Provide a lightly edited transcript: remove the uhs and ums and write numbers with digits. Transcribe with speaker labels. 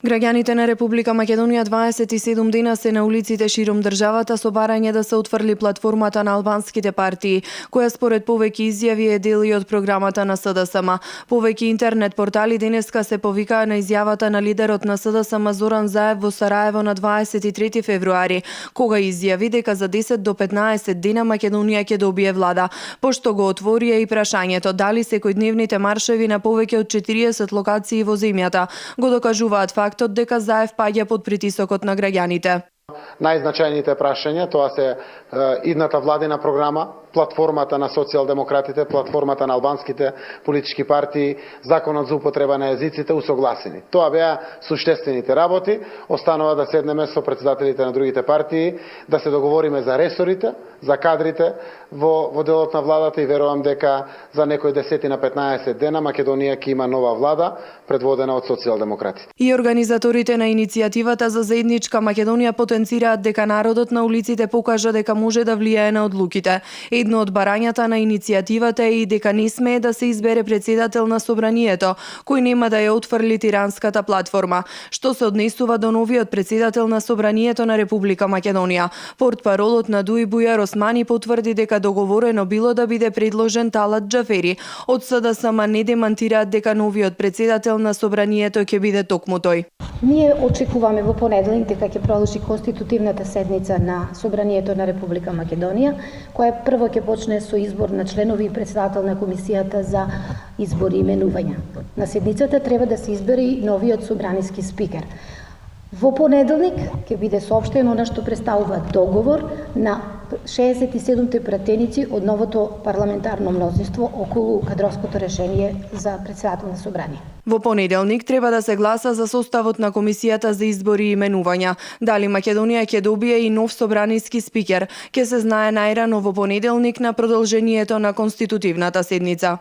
Speaker 1: Граѓаните на Република Македонија 27 дена се на улиците широм државата со барање да се отфрли платформата на албанските партии, која според повеќе изјави е дел и од програмата на СДСМ. Повеќе интернет портали денеска се повикаа на изјавата на лидерот на СДСМ Зоран Заев во Сараево на 23 февруари, кога изјави дека за 10 до 15 дена Македонија ќе добие влада, пошто го отворија и прашањето дали секојдневните маршеви на повеќе од 40 локации во земјата го докажуваат фактот дека Заев паѓа под притисокот на граѓаните.
Speaker 2: Најзначајните прашања тоа се идната владина програма, платформата на социјалдемократите, платформата на албанските политички партии, законот за употреба на јазиците усогласени. Тоа беа суштествените работи. Останува да седнеме со председателите на другите партии, да се договориме за ресорите, за кадрите во делот на владата и верувам дека за некои 10 на 15 дена Македонија ќе има нова влада предводена од социјалдемократите.
Speaker 1: И организаторите на иницијативата за заедничка Македонија потенцираат дека народот на улиците покажа дека може да влијае на одлуките. Едно од барањата на иницијативата е и дека не смее да се избере председател на собранието, кој нема да ја отфрли тиранската платформа, што се однесува до новиот председател на собранието на Република Македонија. Портпаролот на ДУИ Бујар Османи потврди дека договорено било да биде предложен Талат Џафери. Од СДСМ не демантираат дека новиот председател на собранието ќе биде токму тој.
Speaker 3: Ние очекуваме во понеделник дека ќе продолжи конститутивната седница на Собранието на Република Македонија, која прво ќе почне со избор на членови и председател на Комисијата за избори и именувања. На седницата треба да се избере и новиот собраниски спикер. Во понеделник ќе биде соопштено она што представува договор на 67 пратеници од новото парламентарно мнозинство околу кадровското решение за председател на собрание.
Speaker 1: Во понеделник треба да се гласа за составот на Комисијата за избори и именувања. Дали Македонија ќе добие и нов собраниски спикер, ќе се знае најрано во понеделник на продолжението на конститутивната седница.